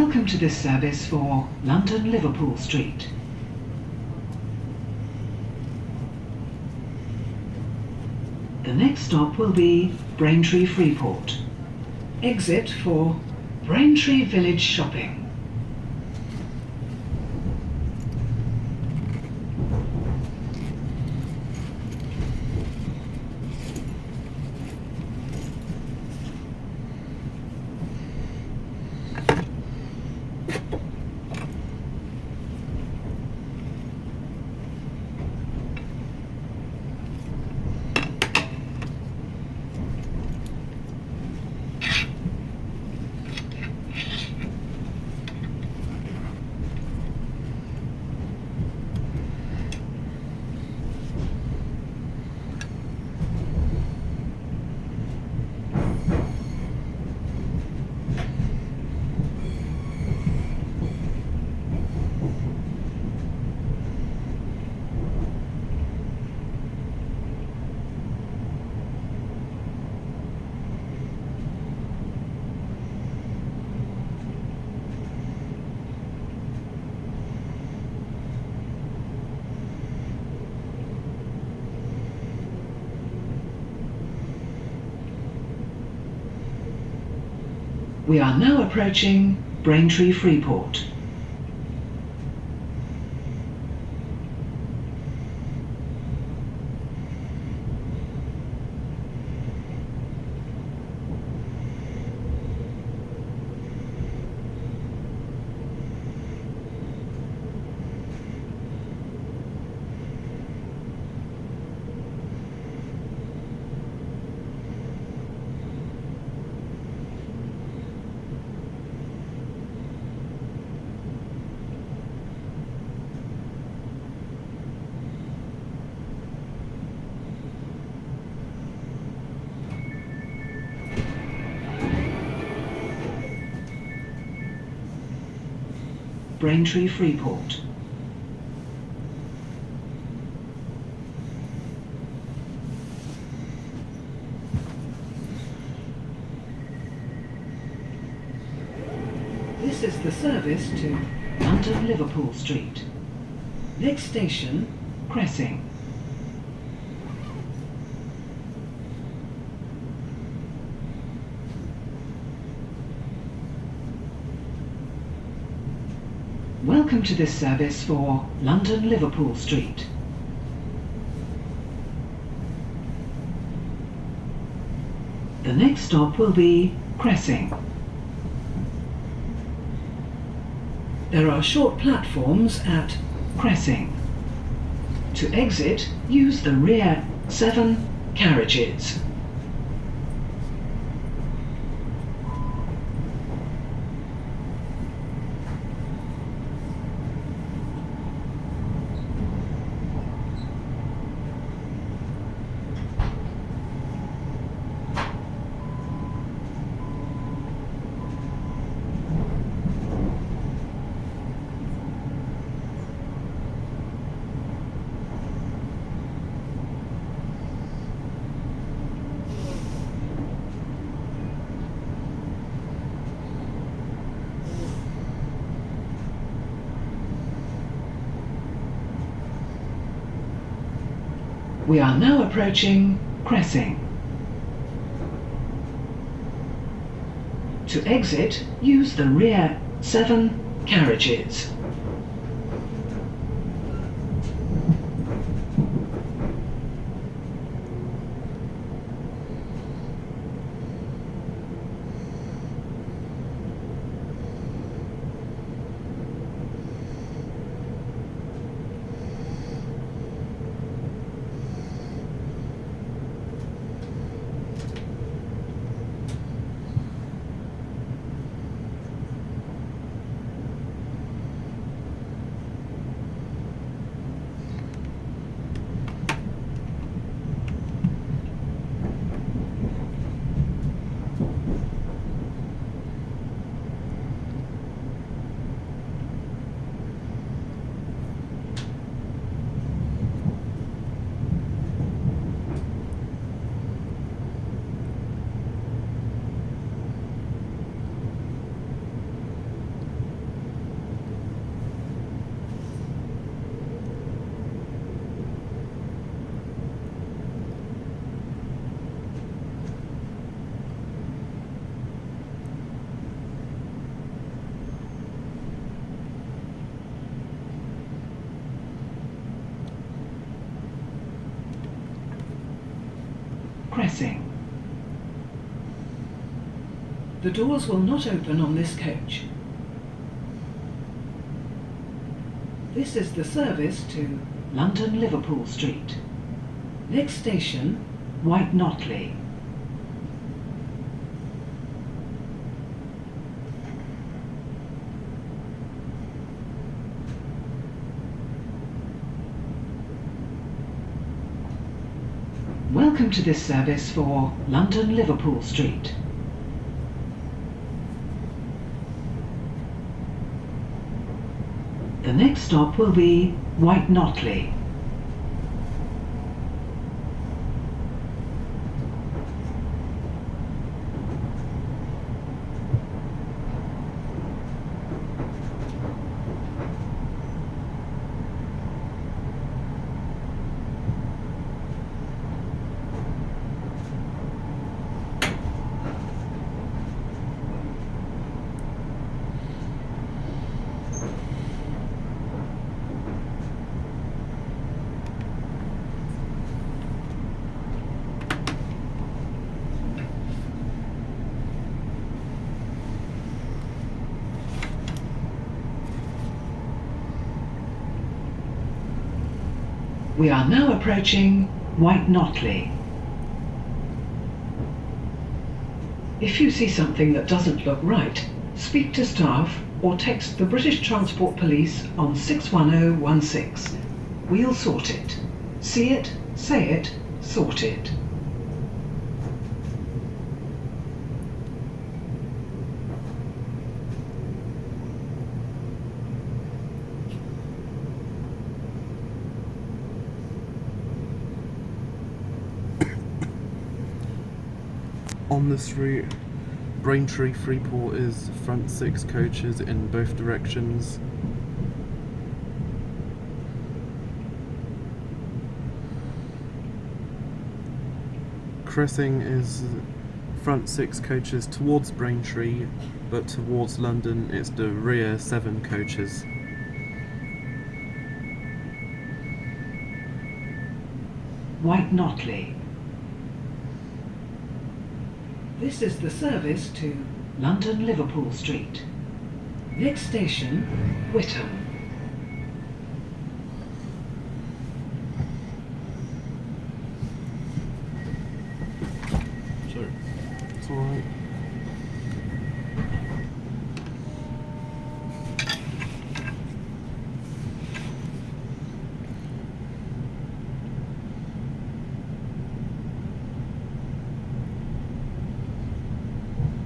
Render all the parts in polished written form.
Welcome to this service for London Liverpool Street. The next stop will be Braintree Freeport. Exit for Braintree Village Shopping. We are now approaching Braintree Freeport. Braintree Freeport. This is the service to London Liverpool Street. Next station, Cressing. Welcome to this service for London Liverpool Street. The next stop will be Cressing. There are short platforms at Cressing. To exit, use the rear 7 carriages. We are now approaching Cressing. To exit, use the rear 7 carriages. Cressing. The doors will not open on this coach. This is the service to London Liverpool Street. Next station, White Notley. Welcome to this service for London Liverpool Street. The next stop will be White Notley. We are now approaching White Notley. If you see something that doesn't look right, speak to staff or text the British Transport Police on 61016. We'll sort it. See it, say it, sort it. On this route, Braintree Freeport is front 6 coaches in both directions. Cressing is front 6 coaches towards Braintree, but towards London it's the rear 7 coaches. White Notley. This is the service to London Liverpool Street. Next station, Whittam. Sorry. It's alright.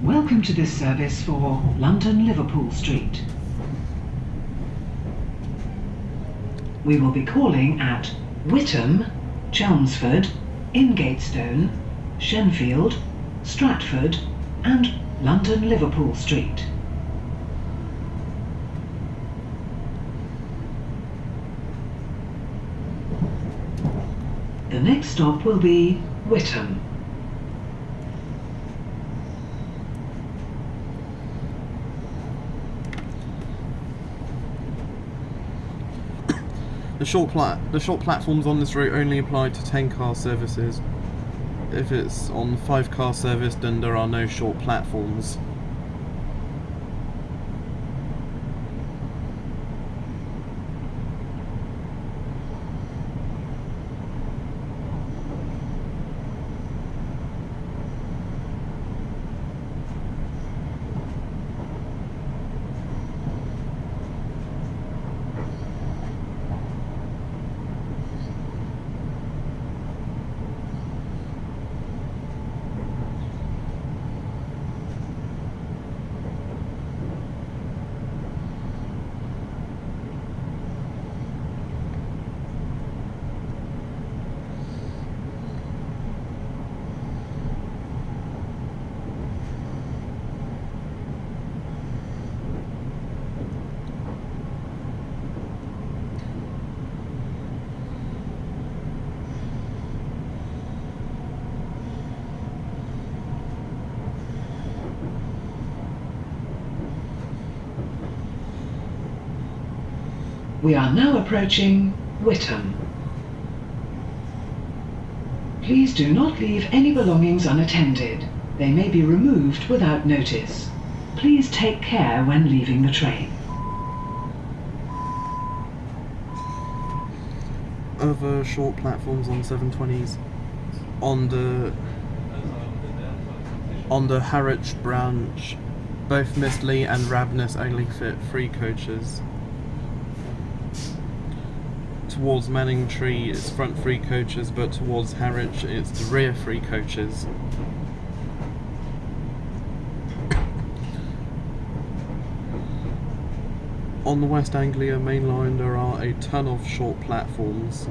Welcome to this service for London Liverpool Street. We will be calling at Whittam, Chelmsford, Ingatestone, Shenfield, Stratford and London Liverpool Street. The next stop will be Whittam. The short platforms on this route only apply to 10-car services. If it's on 5-car service, then there are no short platforms. We are now approaching Whittam. Please do not leave any belongings unattended. They may be removed without notice. Please take care when leaving the train. Other short platforms on 720s. On the Harwich branch, both Mistley and Rabness only fit 3 coaches. Towards Manningtree it's front 3 coaches, but towards Harwich it's the rear 3 coaches. On the West Anglia main line there are a ton of short platforms.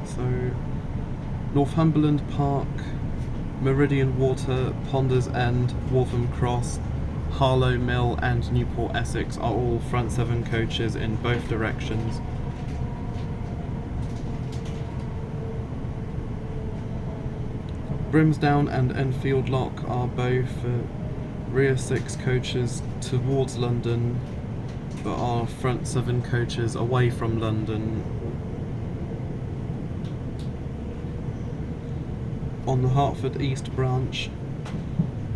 So, Northumberland Park, Meridian Water, Ponders End, Waltham Cross, Harlow Mill and Newport Essex are all front 7 coaches in both directions. Brimsdown and Enfield Lock are both rear 6 coaches towards London, but are front 7 coaches away from London. On the Hertford East branch,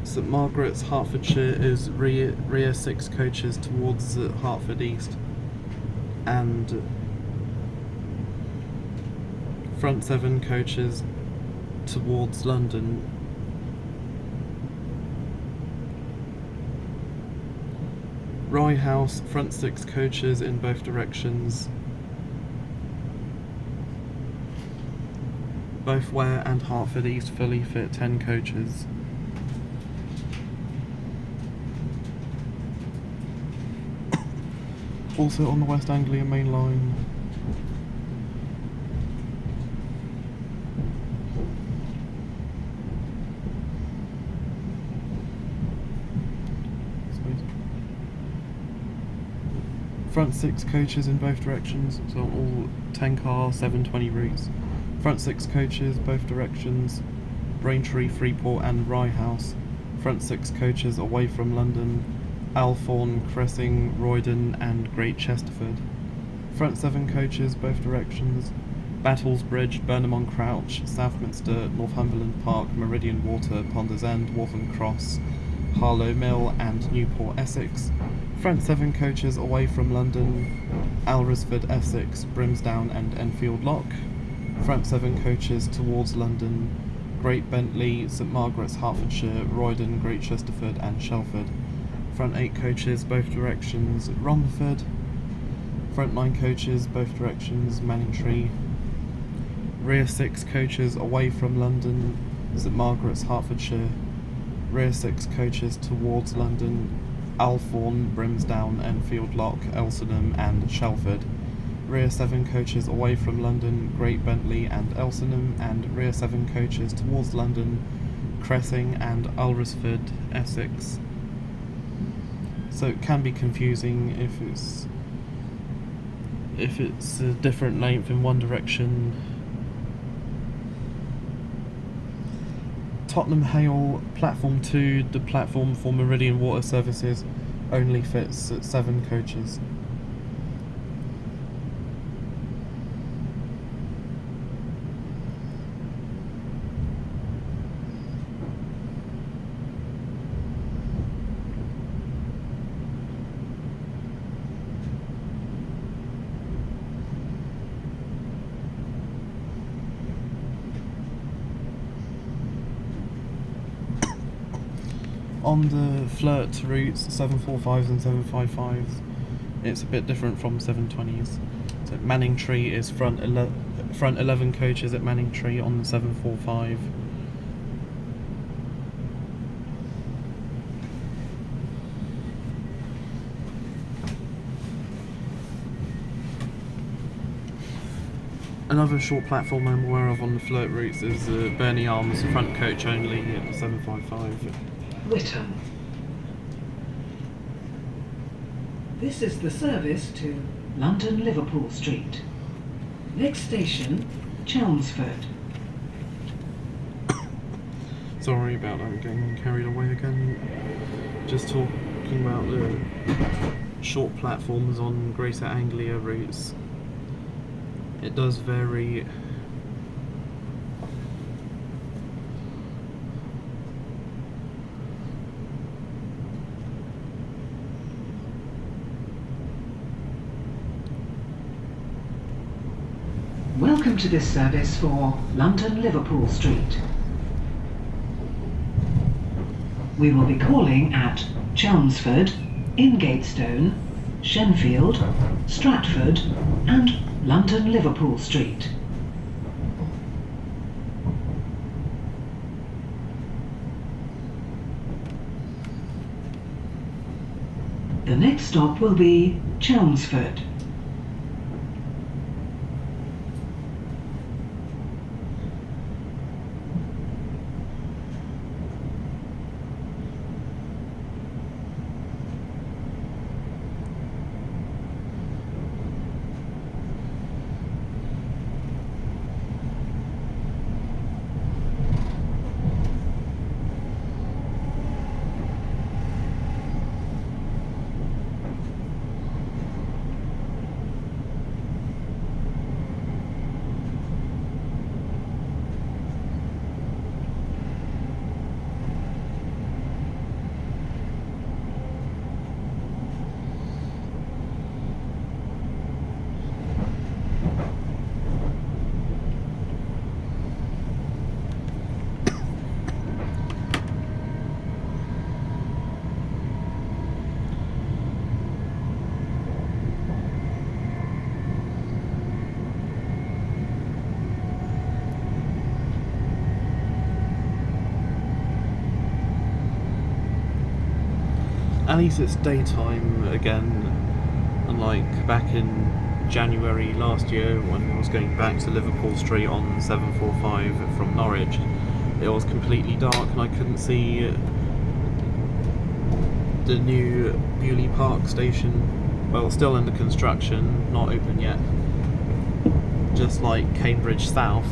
St Margaret's, Hertfordshire is rear 6 coaches towards Hertford East and front 7 coaches towards London. Rye House, front 6 coaches in both directions. Both Ware and Hertford East fully fit 10 coaches. Also on the West Anglia main line, front 6 coaches in both directions, so all 10 car 720 routes. Front 6 coaches both directions, Braintree, Freeport and Rye House. Front 6 coaches away from London, Althorn, Cressing, Roydon and Great Chesterford. Front 7 coaches both directions, Battlesbridge, Burnham-on-Crouch, Southminster, Northumberland Park, Meridian Water, Ponders End, Waltham Cross, Harlow Mill and Newport Essex. Front 7 coaches away from London, Alresford, Essex, Brimsdown and Enfield Lock. Front 7 coaches towards London, Great Bentley, St Margaret's, Hertfordshire, Roydon, Great Chesterford and Shelford. Front 8 coaches both directions, Romford. Front 9 coaches both directions, Manningtree. Rear 6 coaches away from London, St Margaret's, Hertfordshire. Rear 6 coaches towards London, Althorn, Brimsdown, Enfield Lock, Elsenham and Shelford. Rear 7 coaches away from London, Great Bentley and Elsenham, and rear 7 coaches towards London, Cressing and Alresford, Essex. So it can be confusing if it's a different length in one direction. Tottenham Hale, Platform 2, the platform for Meridian Water Services, only fits 7 coaches. On the flirt routes, 745s and 755s, it's a bit different from 720s. So Manningtree is front 11 coaches at Manningtree on the 745. Another short platform I'm aware of on the flirt routes is Burney Arms, front coach only at the 755. Witham. This is the service to London Liverpool Street. Next station, Chelmsford. Sorry about that, I'm getting carried away again. Just talking about the short platforms on Greater Anglia routes. It does vary. Welcome to this service for London Liverpool Street. We will be calling at Chelmsford, Ingatestone, Shenfield, Stratford and London Liverpool Street. The next stop will be Chelmsford. At least it's daytime again, unlike back in January last year when I was going back to Liverpool Street on 745 from Norwich. It was completely dark and I couldn't see the new Bewley Park station. Well, still under construction, not open yet, just like Cambridge South.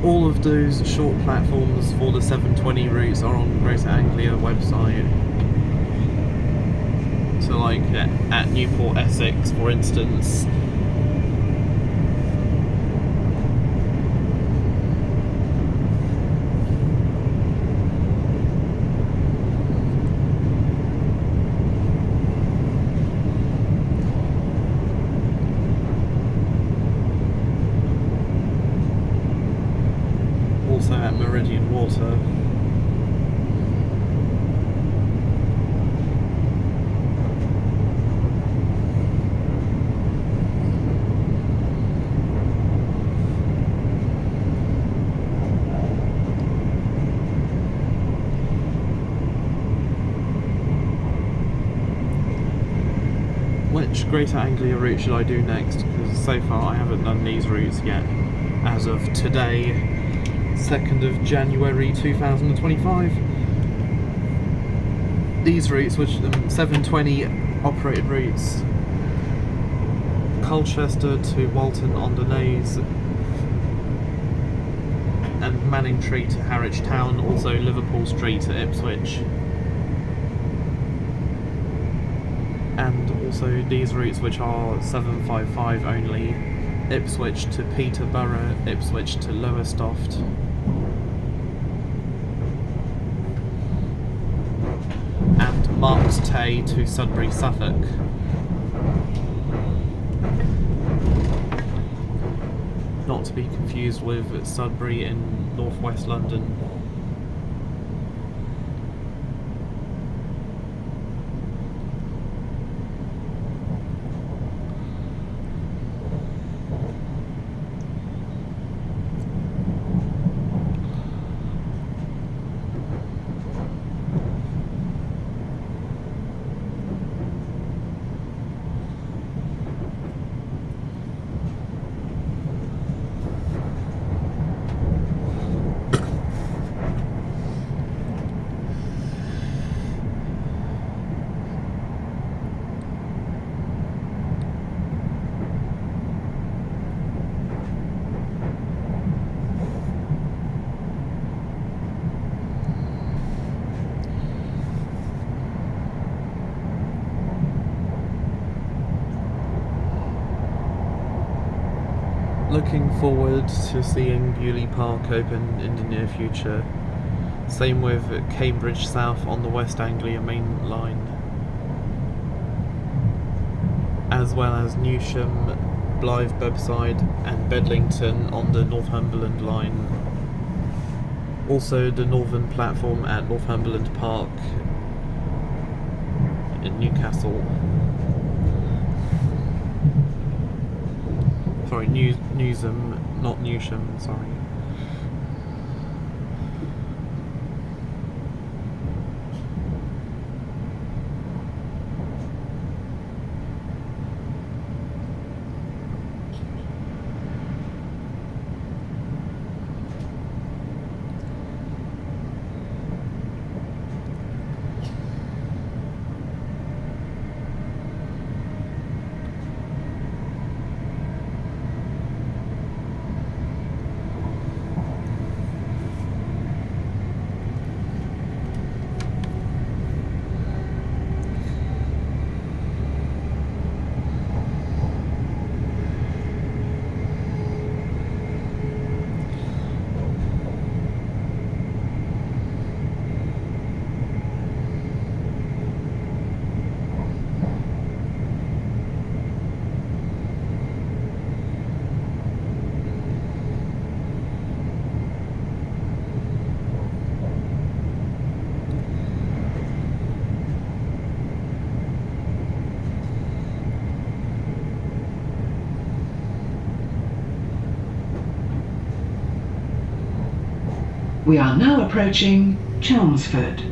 All of those short platforms for the 720 routes are on Greater Anglia website. So like at Newport, Essex, for instance, also at Meridian Water. Which Greater Anglia route should I do next? Because so far I haven't done these routes yet. As of today, 2nd of January 2025. These routes, which 720 operated routes, Colchester to Walton-on-Danays and Manningtree to Harwich Town, also Liverpool Street to Ipswich. And also these routes which are 755 only, Ipswich to Peterborough, Ipswich to Lowestoft. Marks Tay to Sudbury, Suffolk. Not to be confused with Sudbury in northwest London. Looking forward to seeing Bewley Park open in the near future. Same with Cambridge South on the West Anglia Main Line, as well as Newsham, Blythe Bebbside and Bedlington on the Northumberland Line. Also the northern platform at Northumberland Park in Newcastle. Sorry, Newsham, not Newsham, sorry. We are now approaching Chelmsford.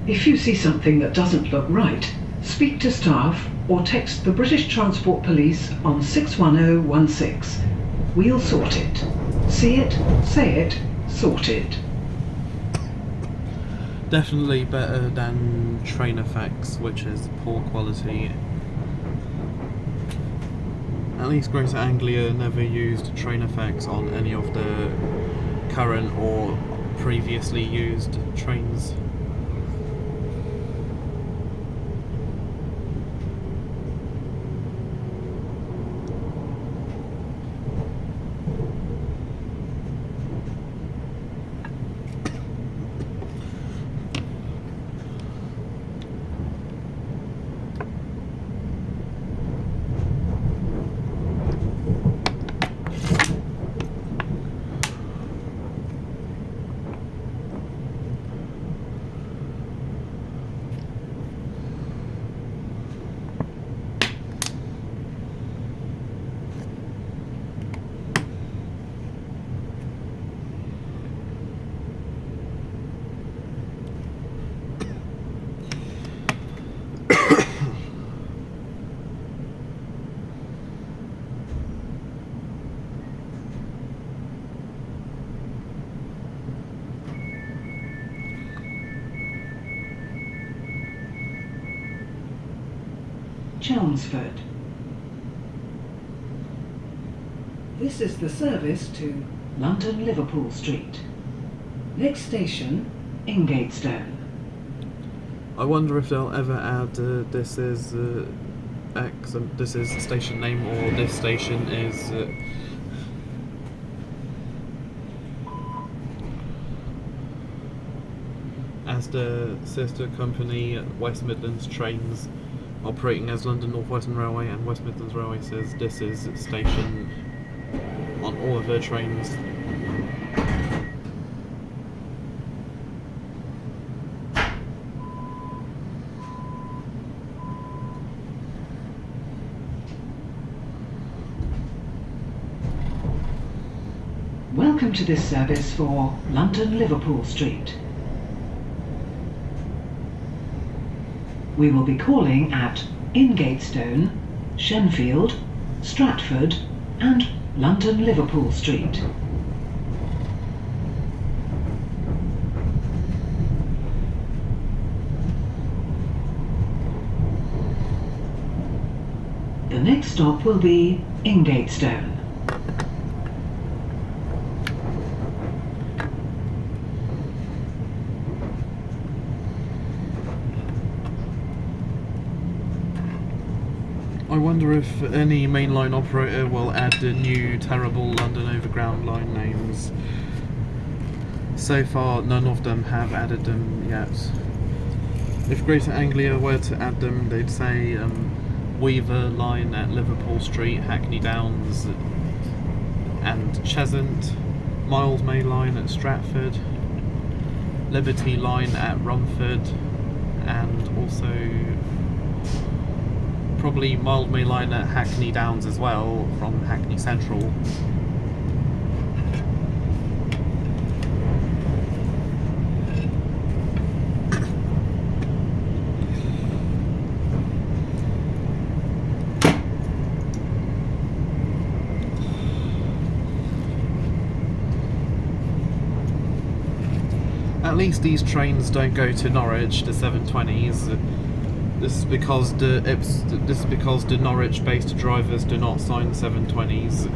If you see something that doesn't look right, speak to staff or text the British Transport Police on 61016. We'll sort it. See it, say it, sort it. Definitely better than Train Effects, which is poor quality. At least Greater Anglia never used Train Effects on any of the current or previously used trains. Chelmsford. This is the service to London Liverpool Street. Next station, Ingatestone. I wonder if they'll ever add this is X, this is station name, or this station is as the sister company, West Midlands Trains, operating as London North Western Railway and West Midlands Railway, says this is a station on all of their trains. Welcome to this service for London Liverpool Street. We will be calling at Ingatestone, Shenfield, Stratford and London Liverpool Street. The next stop will be Ingatestone. I wonder if any mainline operator will add the new terrible London Overground line names. So far, none of them have added them yet. If Greater Anglia were to add them, they'd say Weaver line at Liverpool Street, Hackney Downs and Cheshunt, Mildmay line at Stratford, Liberty line at Romford, and also probably Mildmay line at Hackney Downs as well, from Hackney Central. At least these trains don't go to Norwich, the 720s. This is because the Norwich-based drivers do not sign 720s.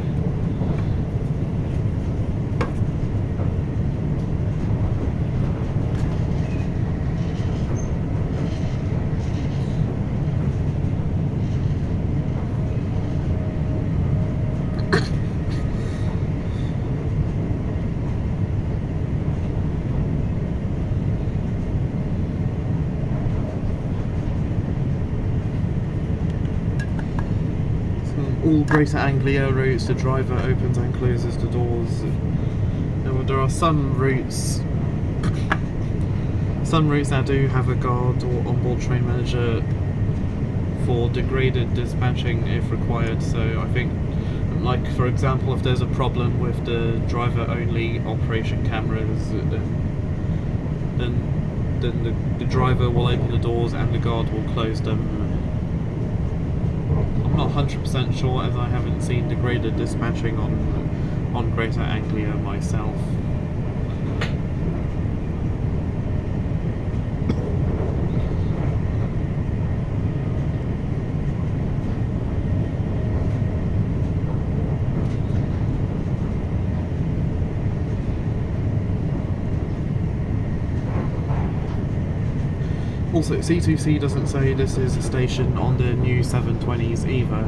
All Greater Anglia routes, the driver opens and closes the doors. There are some routes that do have a guard or onboard train manager for degraded dispatching if required. So I think, like for example, if there's a problem with the driver-only operation cameras, then the driver will open the doors and the guard will close them. I'm not 100% sure, as I haven't seen degraded dispatching on Greater Anglia myself. Also, C2C doesn't say this is a station on the new 720s either.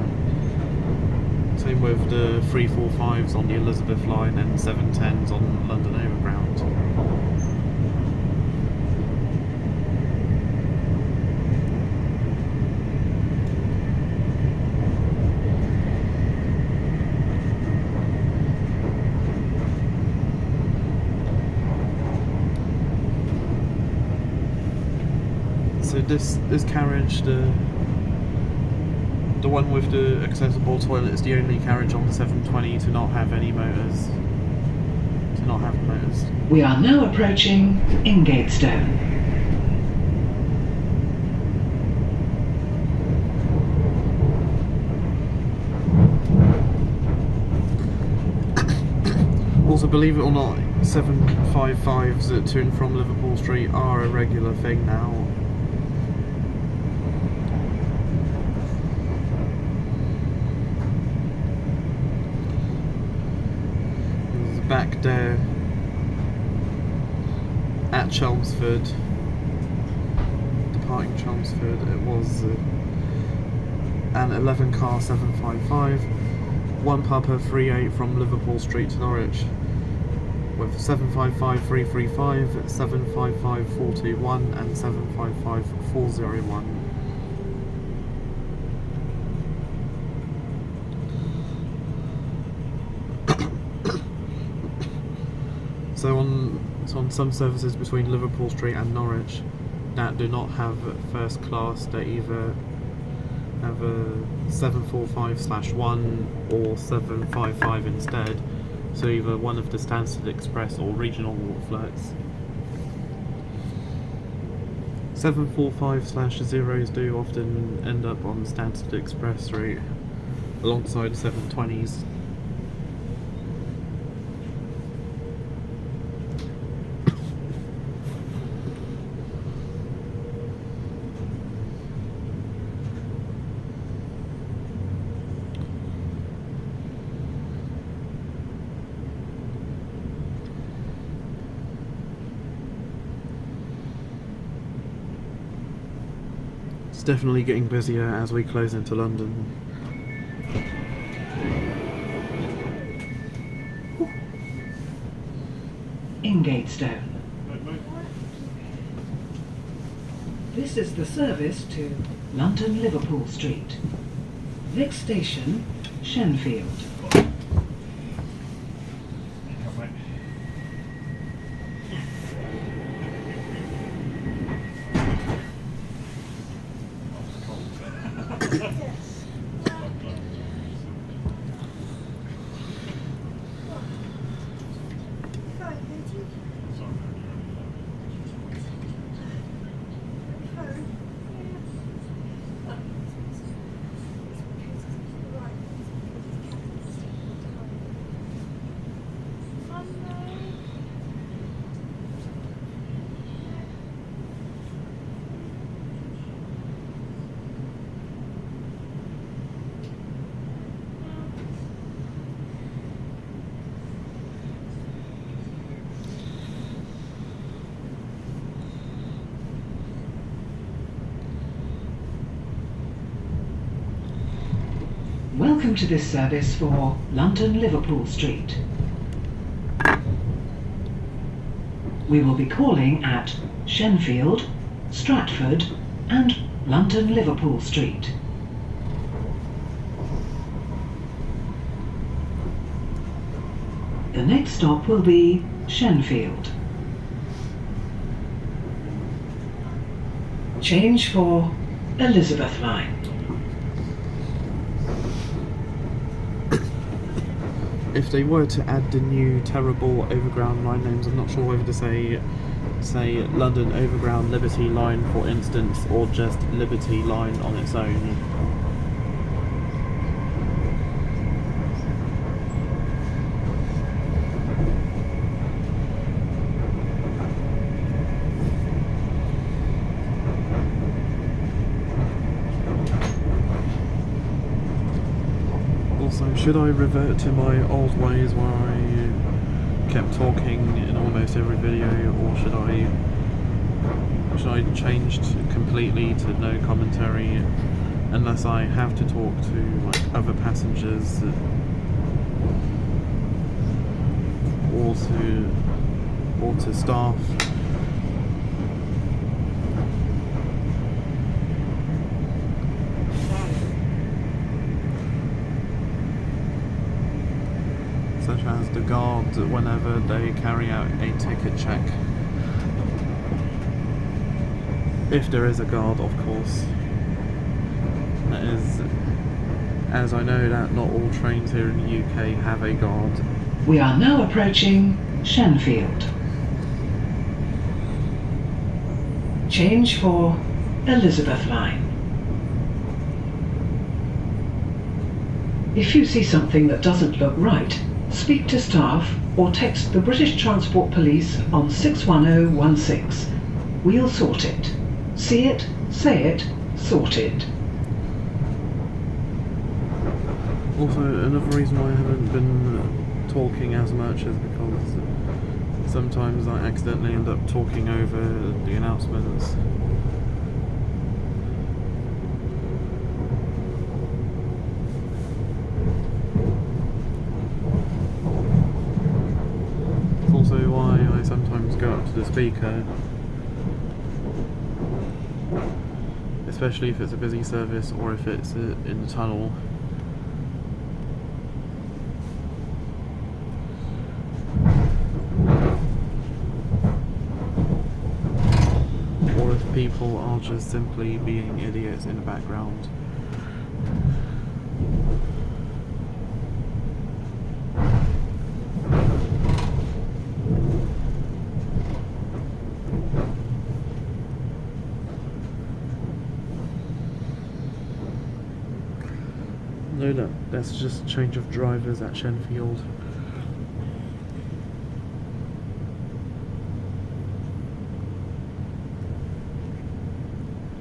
Same with the 345s on the Elizabeth line and 710s on London Overground. So this carriage, the one with the accessible toilet, is the only carriage on the 720 to not have any motors. We are now approaching Ingatestone. Also, believe it or not, 755s to and from Liverpool Street are a regular thing now. Back there at Chelmsford, departing Chelmsford, it was an 11 car 755, 1 Papa 38 from Liverpool Street to Norwich, with 755-335, 755-421 and 755-401. So on some services between Liverpool Street and Norwich that do not have first class, they either have a 745/1 or 755 instead, so either one of the Stansted Express or regional flats. 745/0s do often end up on Stansted Express route alongside 720s. It's definitely getting busier as we close into London. Ingatestone. This is the service to London Liverpool Street. Next station, Shenfield. Welcome to this service for London Liverpool Street. We will be calling at Shenfield, Stratford and London Liverpool Street. The next stop will be Shenfield. Change for Elizabeth Line. If they were to add the new terrible overground line names, I'm not sure whether to say London Overground Liberty Line, for instance, or just Liberty Line on its own. Also, should I revert to my old ways where I kept talking in almost every video, or should I change completely to no commentary unless I have to talk to like other passengers or to staff? Such as the guard whenever they carry out a ticket check. If there is a guard, of course. That is, as I know that not all trains here in the UK have a guard. We are now approaching Shenfield. Change for Elizabeth Line. If you see something that doesn't look right, speak to staff or text the British Transport Police on 61016. We'll sort it. See it, say it, sort it. Also, another reason why I haven't been talking as much is because sometimes I accidentally end up talking over the announcements. Also, the speaker, especially if it's a busy service or if it's in the tunnel. Or if people are just simply being idiots in the background. No, that's just change of drivers at Shenfield.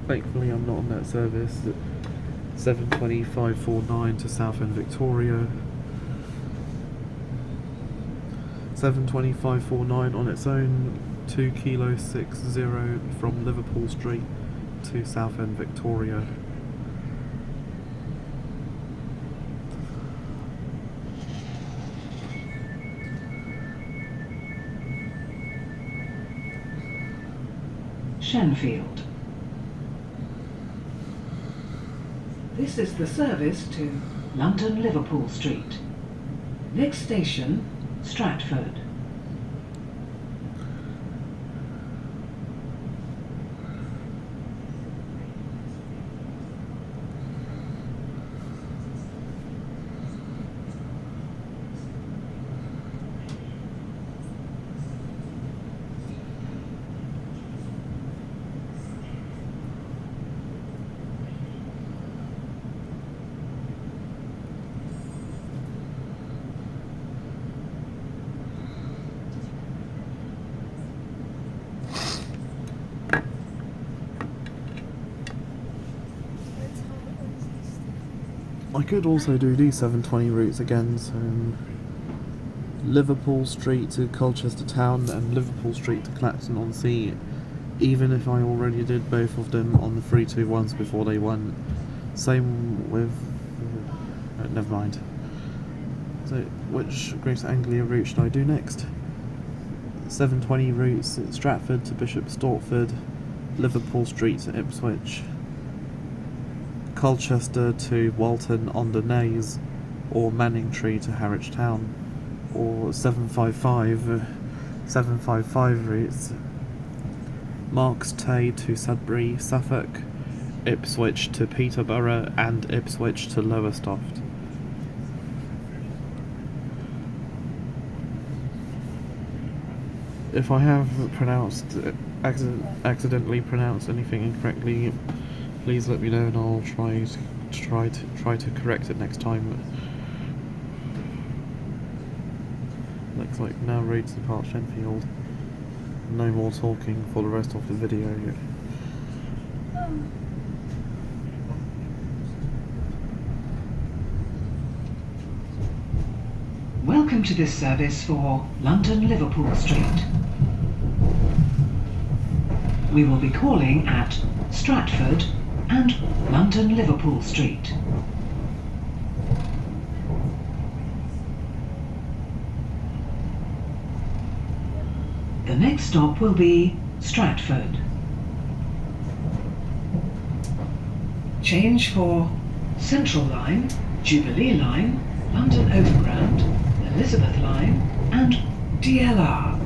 Thankfully I'm not on that service at 7:25:49 to Southend Victoria. 7:25:49 on its own, 2 Kilo 60 from Liverpool Street to Southend Victoria. Shenfield. This is the service to London Liverpool Street. Next station, Stratford. I could also do these 7:20 routes again, so Liverpool Street to Colchester Town and Liverpool Street to Clacton-on-Sea, even if I already did both of them on the 321s before they went. Same with... never mind. So, which Greater Anglia route should I do next? 7:20 routes at Stratford to Bishop Stortford, Liverpool Street to Ipswich, Colchester to Walton-on-the-Naze, or Manningtree to Harwich Town, or 755 routes, Marks Tay to Sudbury, Suffolk, Ipswich to Peterborough, and Ipswich to Lowestoft. If I have accidentally pronounced anything incorrectly, please let me know and I'll try to correct it next time. Looks like now road to depart Shenfield. No more talking for the rest of the video. Welcome to this service for London Liverpool Street. We will be calling at Stratford and London Liverpool Street. The next stop will be Stratford. Change for Central Line, Jubilee Line, London Overground, Elizabeth Line and DLR.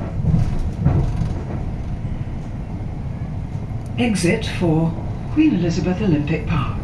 Exit for Queen Elizabeth Olympic Park.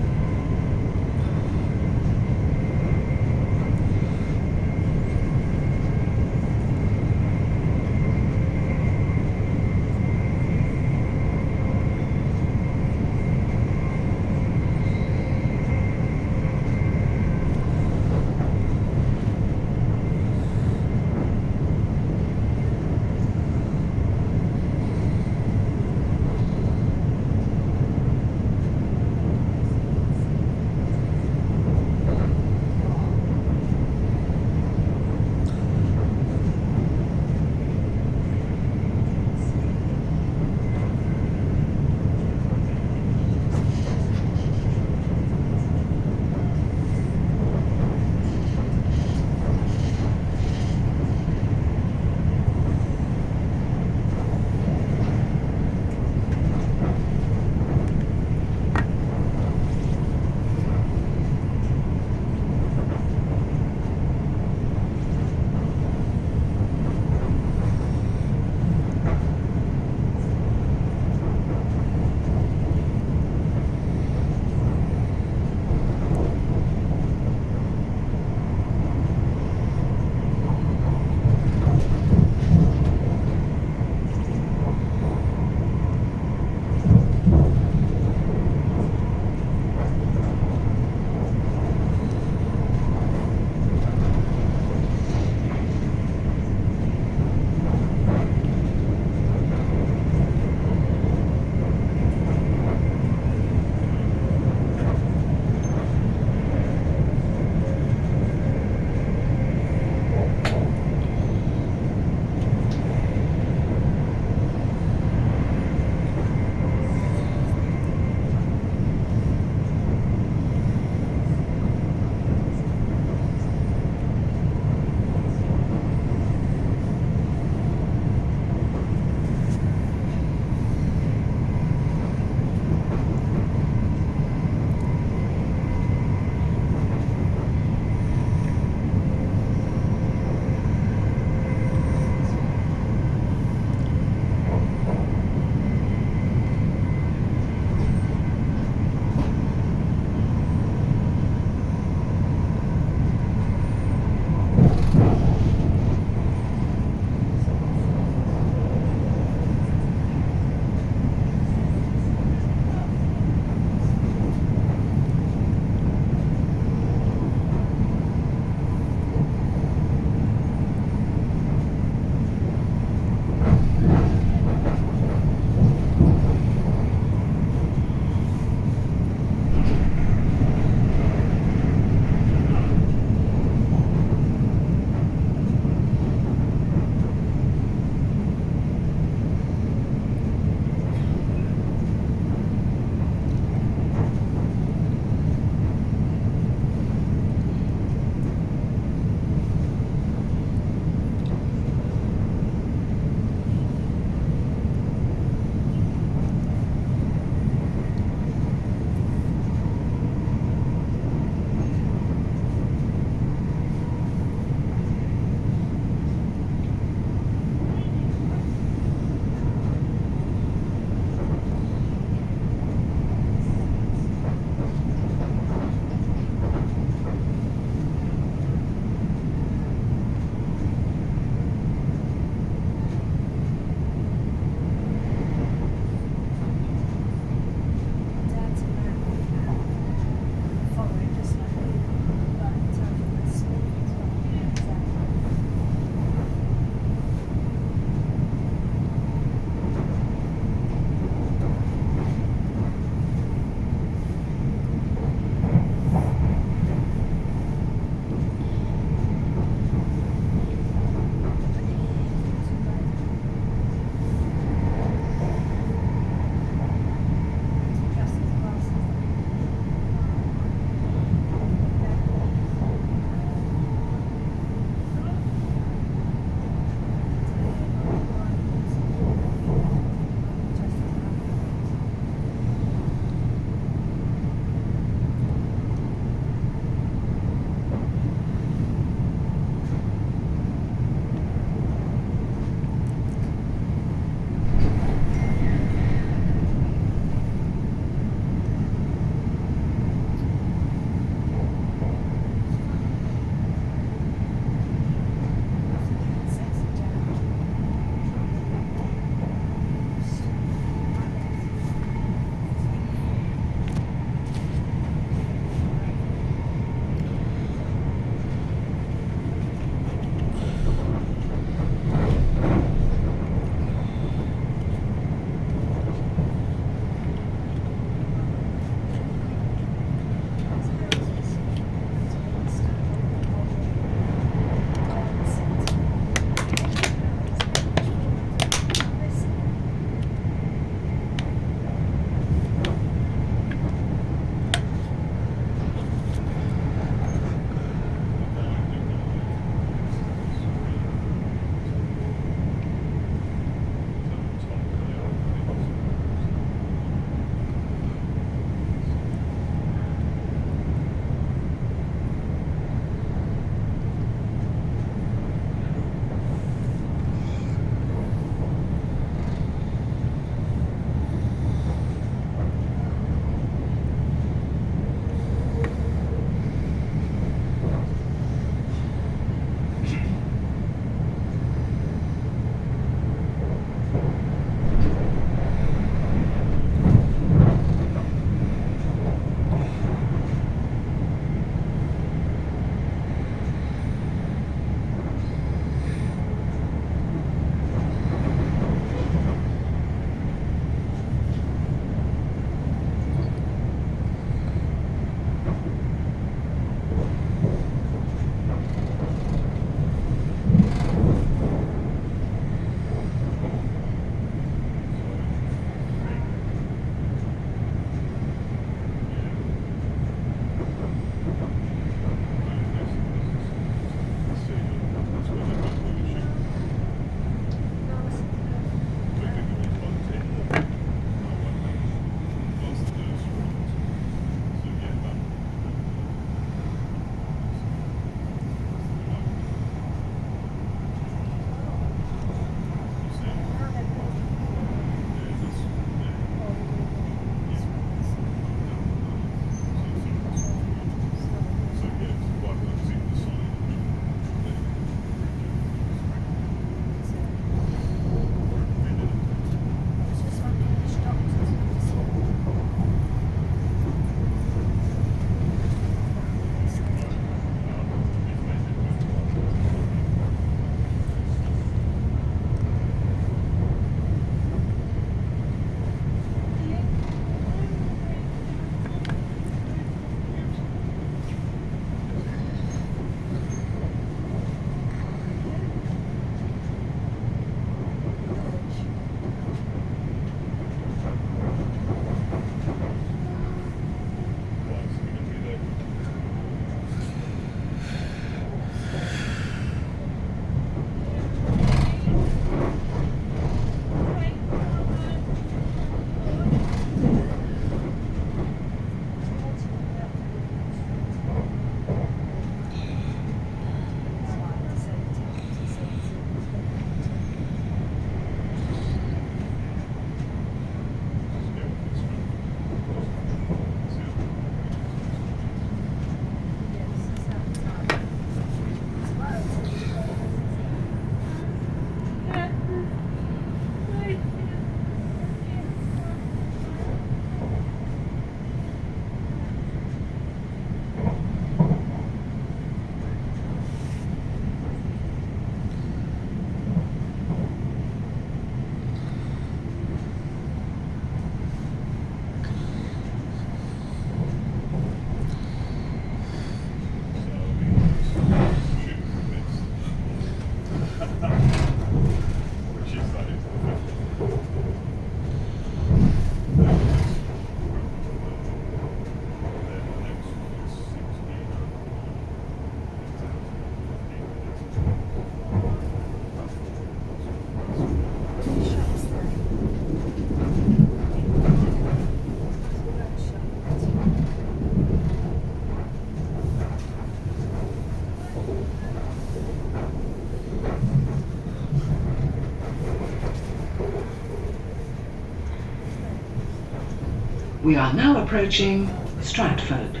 We are now approaching Stratford.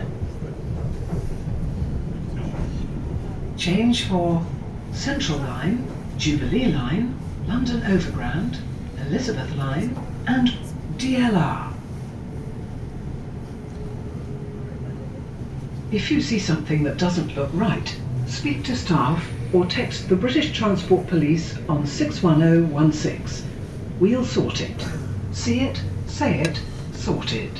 Change for Central Line, Jubilee Line, London Overground, Elizabeth Line and DLR. If you see something that doesn't look right, speak to staff or text the British Transport Police on 61016. We'll sort it. See it, say it, sort it.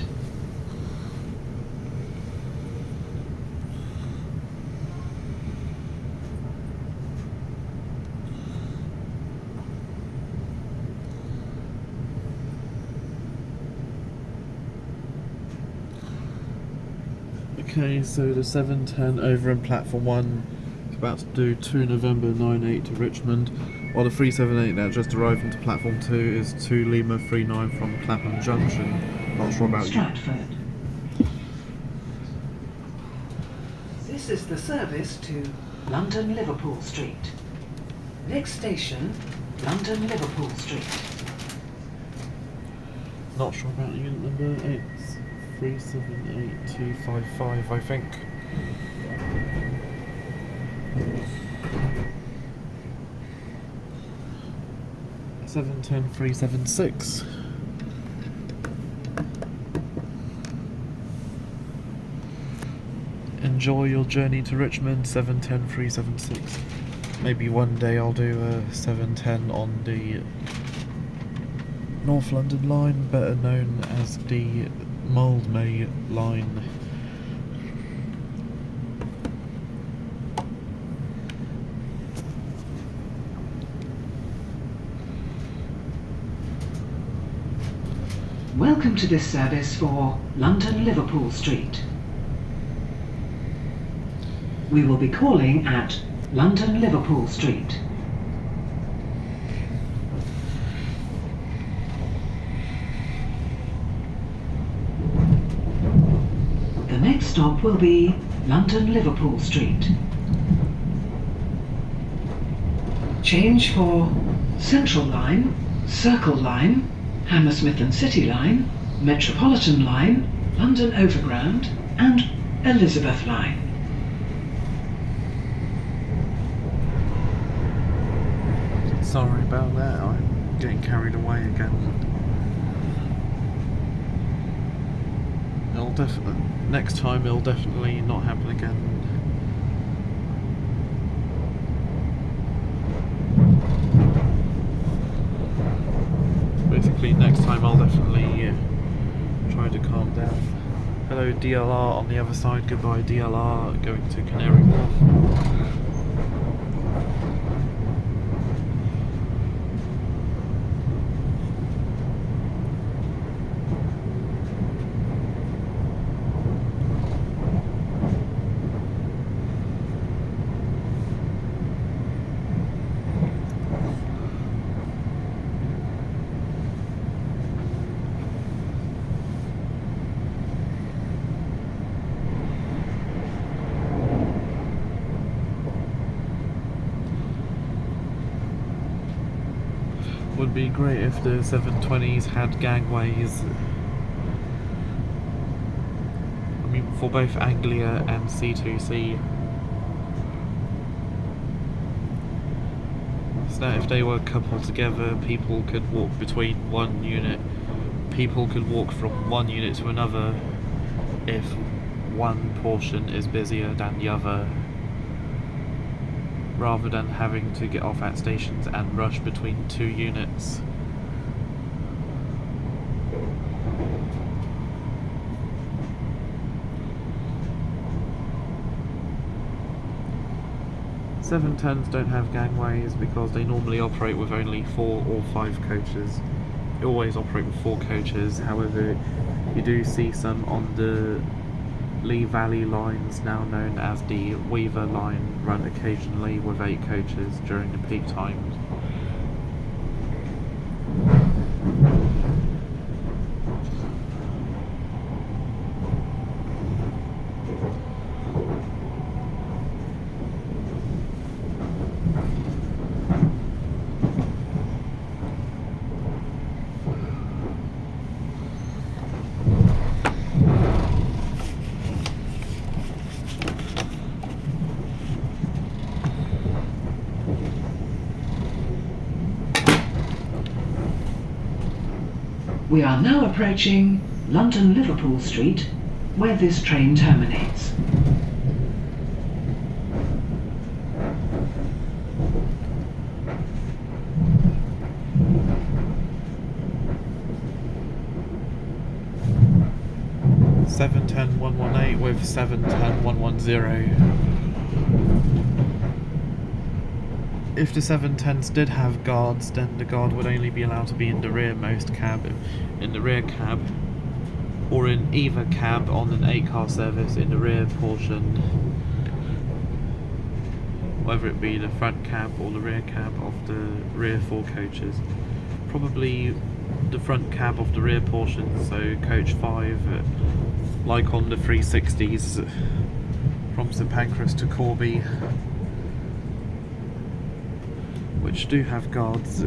Okay, so the 710 over in platform 1 is about to do 2 November 98 to Richmond, while the 378 that just arrived into platform 2 is 2 Lima 39 from Clapham Junction. Not sure about Stratford. This is the service to London Liverpool Street. Next station, London Liverpool Street. Not sure about the unit number. It's 378255, I think. Seven ten 376. Enjoy your journey to Richmond. 710 376. Maybe one day I'll do a 710 on the North London line, better known as the Mildmay line. Welcome to this service for London Liverpool Street. We will be calling at London Liverpool Street. The next stop will be London Liverpool Street. Change for Central Line, Circle Line, Hammersmith and City Line, Metropolitan Line, London Overground and Elizabeth Line. Sorry about that, I'm getting carried away again. Next time it'll definitely not happen again. Basically, next time I'll definitely try to calm down. Hello DLR on the other side, goodbye DLR, going to Canary Wharf. Would be great if the 720s had gangways. I mean, for both Anglia and C2C. So that if they were coupled together, people could walk between one unit. People could walk from one unit to another if one portion is busier than the other, rather than having to get off at stations and rush between two units. Seven tens don't have gangways because they normally operate with only 4 or 5 coaches. They always operate with 4 coaches, however you do see some on the Lee Valley lines, now known as the Weaver line, run occasionally with 8 coaches during the peak times. We are now approaching London Liverpool Street, where this train terminates. Seven ten 118 with 710 110. If the 710s did have guards, then the guard would only be allowed to be in the rearmost cab, in the rear cab, or in either cab on an 8-car service in the rear portion, whether it be the front cab or the rear cab of the rear 4 coaches. Probably the front cab of the rear portion, so coach 5, like on the 360s from St Pancras to Corby, which do have guards.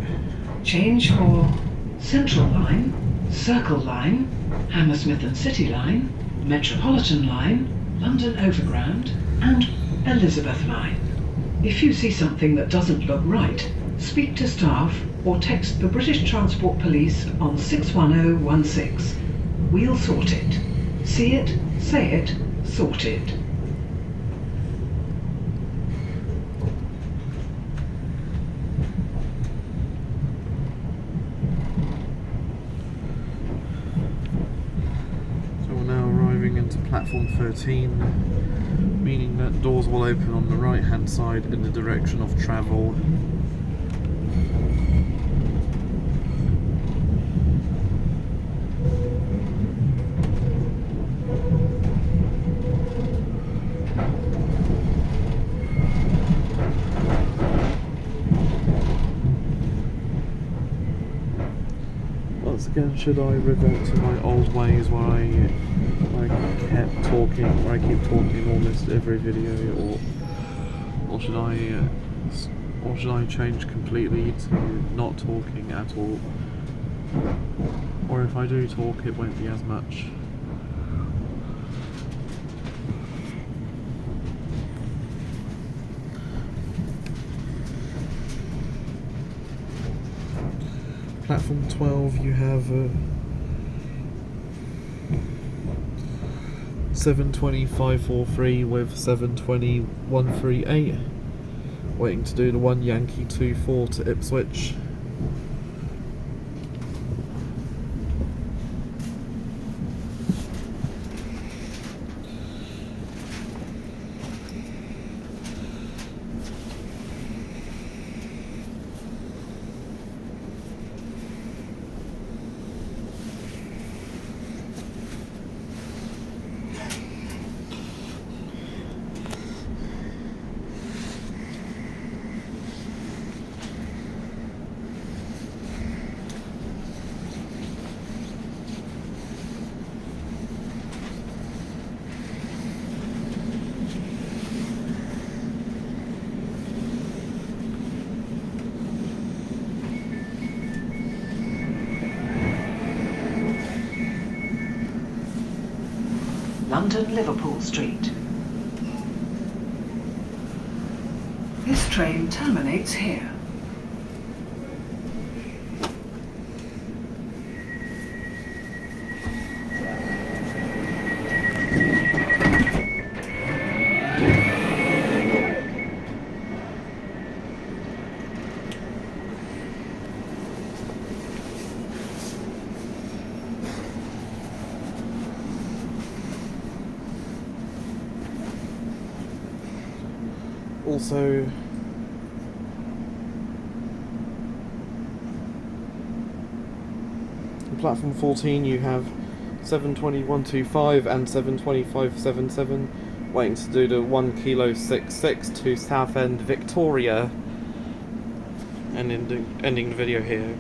Change for Central Line, Circle Line, Hammersmith and City Line, Metropolitan Line, London Overground, and Elizabeth Line. If you see something that doesn't look right, speak to staff or text the British Transport Police on 61016. We'll sort it. See it, say it, sort it. Into platform 13, meaning that doors will open on the right hand side in the direction of travel. Once again, should I revert to my old ways where I kept talking, where I keep talking almost every video, or should I change completely to not talking at all? Or if I do talk, it won't be as much. Platform 12, you have 720-543 with 720-138, waiting to do the 1 Yankee 24 to Ipswich. London Liverpool Street. This train terminates here. Also, in platform 14 you have 720-125 and 720-577 waiting to do the 1 Kilo 66 to Southend Victoria, and ending the video here.